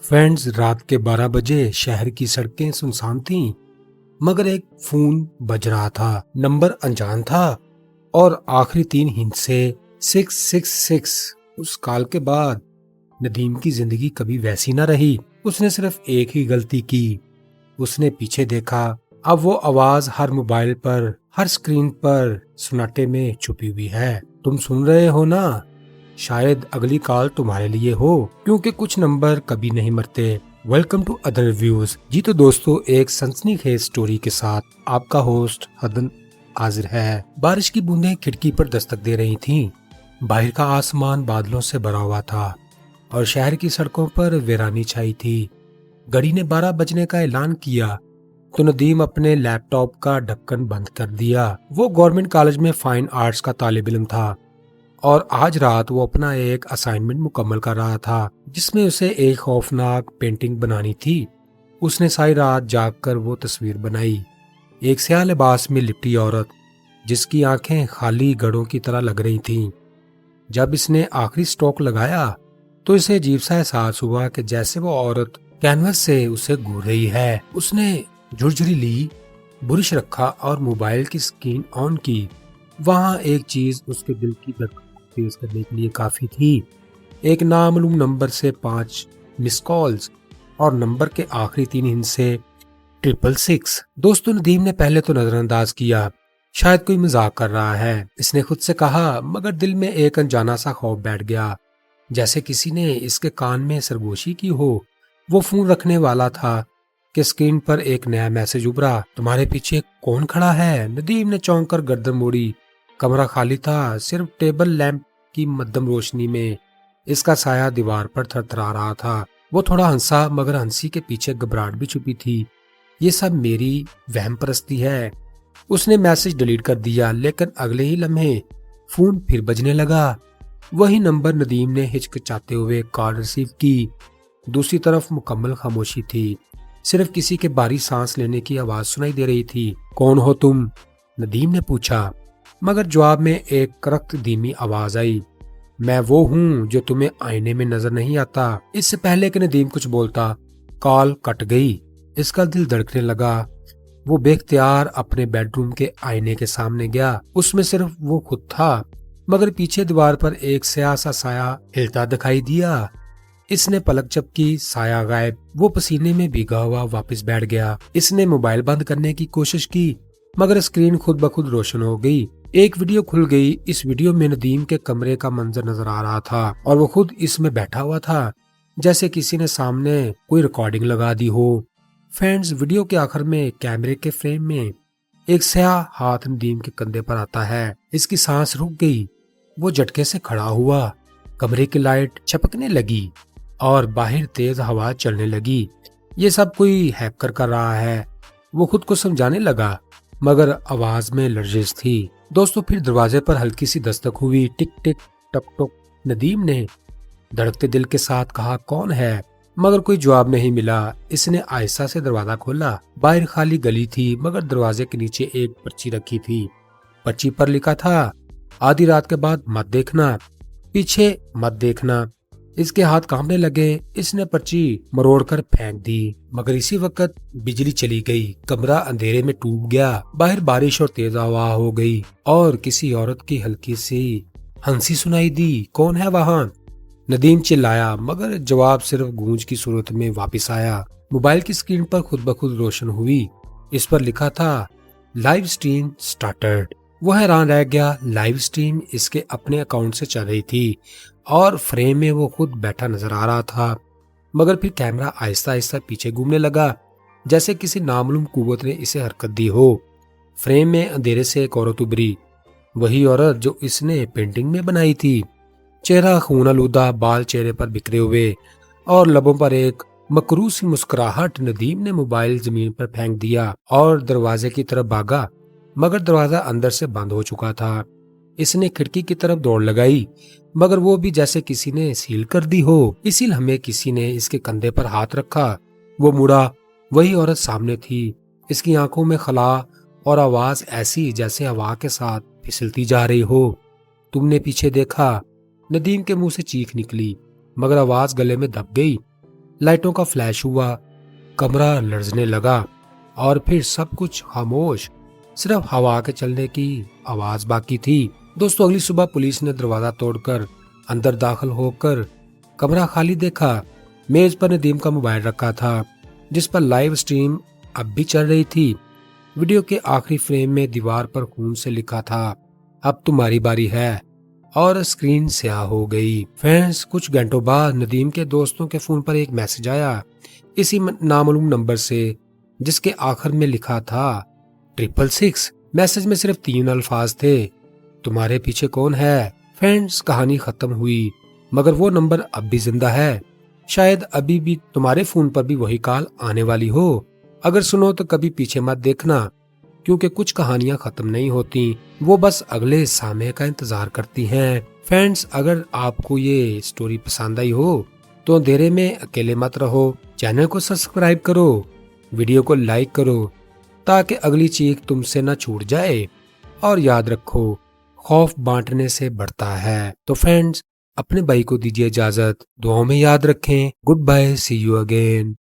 Friends, रात के 12 बजे शहर की सड़कें सुनसान थीं, मगर एक फोन बज रहा था। नंबर अनजान था और आखिरी 3 हिंसे 666। उस कॉल के बाद नदीम की जिंदगी कभी वैसी ना रही। उसने सिर्फ एक ही गलती की, उसने पीछे देखा। अब वो आवाज हर मोबाइल पर, हर स्क्रीन पर सन्नाटे में छुपी हुई है। तुम सुन रहे हो ना? शायद अगली कॉल तुम्हारे लिए हो, क्योंकि कुछ नंबर कभी नहीं मरते। Welcome to other reviews. जी तो दोस्तों, एक सनसनीखेज स्टोरी के साथ आपका होस्ट हदन हाजिर है। बारिश की बूंदें खिड़की पर दस्तक दे रही थीं। बाहर का आसमान बादलों से भरा हुआ था और शहर की सड़कों पर वीरानी छाई थी। घड़ी ने 12 बजने का ऐलान किया तो नदीम अपने लैपटॉप का ढक्कन बंद कर दिया। वो गवर्नमेंट कॉलेज में फाइन आर्ट्स का तालिब इल्म था और आज रात वो अपना एक असाइनमेंट मुकम्मल कर रहा था, जिसमें उसे एक खौफनाक पेंटिंग बनानी थी। उसने सारी रात जागकर वो तस्वीर बनाई। एक स्याह लिबास में लिपटी औरत, जिसकी आंखें खाली घड़ों की तरह लग रही थीं। जब इसने आखिरी स्ट्रोक लगाया तो इसे अजीब सा एहसास हुआ कि जैसे वो औरत कैनवस से उसे घूर रही है। उसने झुरझुरी ली, बुरुश रखा और मोबाइल की स्क्रीन ऑन की। वहां एक चीज उसके दिल की धड़कन तेज करने के लिए काफी थी। एक नामालूम नंबर से 5 मिस कॉल्स और नंबर के आखिरी 3 हिस्से 666। दोस्तों, नदीम ने पहले तो नजरअंदाज किया, शायद कोई मजाक कर रहा है, इसने खुद से कहा। मगर दिल में एक अनजाना सा खौफ बैठ गया, जैसे किसी ने इसके कान में सरगोशी की हो। वो फोन रखने वाला था कि स्क्रीन पर एक नया मैसेज उभरा। तुम्हारे पीछे कौन खड़ा है? नदीम ने चौंक कर गर्दन मोड़ी। कमरा खाली था, सिर्फ टेबल लैंप की मध्यम रोशनी में इसका साया दीवार पर थरथरा रहा था। वो थोड़ा हंसा, मगर हंसी के पीछे घबराहट भी छुपी थी। ये सब मेरी वहम परस्ती है। उसने मैसेज डिलीट कर दिया, लेकिन अगले ही लम्हे फोन फिर बजने लगा। वही नंबर। नदीम ने हिचकिचाते हुए कॉल रिसीव की। दूसरी तरफ मुकम्मल खामोशी थी, सिर्फ किसी के बारी सांस लेने की आवाज सुनाई दे रही थी। कौन हो तुम? नदीम ने पूछा, मगर जवाब में एक करख्त धीमी आवाज आई। मैं वो हूँ जो तुम्हें आईने में नजर नहीं आता। इससे पहले कि नदीम कुछ बोलता, कॉल कट गई। इसका दिल धड़कने लगा। वो बेख्तियार अपने बेडरूम के आईने के सामने गया। उसमें सिर्फ वो खुद था, मगर पीछे दीवार पर एक स्याह सा साया हिलता दिखाई दिया। इसने पलक झपकी, साया गायब। वो पसीने में भीगा हुआ वापस बैठ गया। इसने मोबाइल बंद करने की कोशिश की, मगर स्क्रीन खुद ब खुद रोशन हो गई। एक वीडियो खुल गई। इस वीडियो में नदीम के कमरे का मंजर नजर आ रहा था और वो खुद इसमें बैठा हुआ था, जैसे किसी ने सामने कोई रिकॉर्डिंग लगा दी हो। फ्रेंड्स, वीडियो के आखिर में कैमरे के फ्रेम में एक स्याह हाथ नदीम के कंधे पर आता है। इसकी सांस रुक गई। वो झटके से खड़ा हुआ। कमरे की लाइट चपकने लगी और बाहर तेज हवा चलने लगी। ये सब कोई हैकर कर रहा है, वो खुद को समझाने लगा, मगर आवाज में लर्जिश थी। दोस्तों, फिर दरवाजे पर हल्की सी दस्तक हुई। टिक टिक टक टक। नदीम ने धड़कते दिल के साथ कहा, कौन है? मगर कोई जवाब नहीं मिला। इसने आहिस्ता से दरवाजा खोला। बाहर खाली गली थी, मगर दरवाजे के नीचे एक पर्ची रखी थी। पर्ची पर लिखा था, आधी रात के बाद मत देखना, पीछे मत देखना। इसके हाथ कांपने लगे। इसने पर्ची मरोड़कर फेंक दी, मगर इसी वक्त बिजली चली गई। कमरा अंधेरे में डूब गया। बाहर बारिश और तेज हवा हो गई और किसी औरत की हल्की सी हंसी सुनाई दी। कौन है वहां? नदीम चिल्लाया, मगर जवाब सिर्फ गूंज की सूरत में वापस आया। मोबाइल की स्क्रीन पर खुद ब खुद रोशन हुई। इस पर लिखा था, लाइव स्ट्रीम स्टार्टेड। वो हैरान रह गया। लाइव स्ट्रीम इसके अपने अकाउंट से चल रही थी और फ्रेम में वो खुद बैठा नजर आ रहा था। मगर फिर कैमरा आहिस्ता आहिस्ता पीछे घूमने लगा, जैसे किसी नामालूम कुव्वत ने इसे हरकत दी हो। फ्रेम में अंधेरे से एक औरत उभरी, वही औरत जो इसने पेंटिंग में बनाई थी। चेहरा खून आलूदा, बाल चेहरे पर बिखरे हुए और लबों पर एक मकरूह सी मुस्कुराहट। नदीम ने मोबाइल जमीन पर फेंक दिया और दरवाजे की तरफ भागा, मगर दरवाजा अंदर से बंद हो चुका था। इसने खिड़की की तरफ दौड़ लगाई, मगर वो भी जैसे किसी ने सील कर दी हो। इसी लम्हे किसी ने इसके कंधे पर हाथ रखा। वो मुड़ा, वही औरत सामने थी। इसकी आंखों में खला और आवाज ऐसी जैसे हवा के साथ फिसलती जा रही हो। तुमने पीछे देखा? नदीम के मुंह से चीख निकली, मगर आवाज गले में दब गई। लाइटों का फ्लैश हुआ, कमरा लरजने लगा और फिर सब कुछ खामोश, सिर्फ हवा के चलने की आवाज बाकी थी। दोस्तों, अगली सुबह पुलिस ने दरवाजा तोड़कर अंदर दाखिल होकर कमरा खाली देखा। मेज पर नदीम का मोबाइल रखा था, जिस पर लाइव स्ट्रीम अब भी चल रही थी। वीडियो के आखिरी फ्रेम में दीवार पर खून से लिखा था, अब तुम्हारी बारी है, और स्क्रीन स्याह हो गई। फ्रेंड्स, कुछ घंटों बाद नदीम के दोस्तों के फोन पर एक मैसेज आया, इसी नामालूम नंबर से, जिसके आखिर में लिखा था 666। मैसेज में सिर्फ 3 अल्फाज थे, तुम्हारे पीछे कौन है। फ्रेंड्स, कहानी खत्म हुई, मगर वो नंबर अब भी जिंदा है। शायद अभी भी तुम्हारे फोन पर भी वही कॉल आने वाली हो। अगर सुनो तो कभी पीछे मत देखना, क्योंकि कुछ कहानियां खत्म नहीं होती, वो बस अगले सामने का इंतजार करती हैं। फ्रेंड्स, अगर आपको ये स्टोरी पसंद आई हो तो अंधेरे में अकेले मत रहो। चैनल को सब्सक्राइब करो, वीडियो को लाइक करो, ताकि अगली चीख तुमसे न छूट जाए। और याद रखो, खौफ बांटने से बढ़ता है। तो फ्रेंड्स, अपने भाई को दीजिए इजाजत, दुआओं में याद रखें। Goodbye, see you again.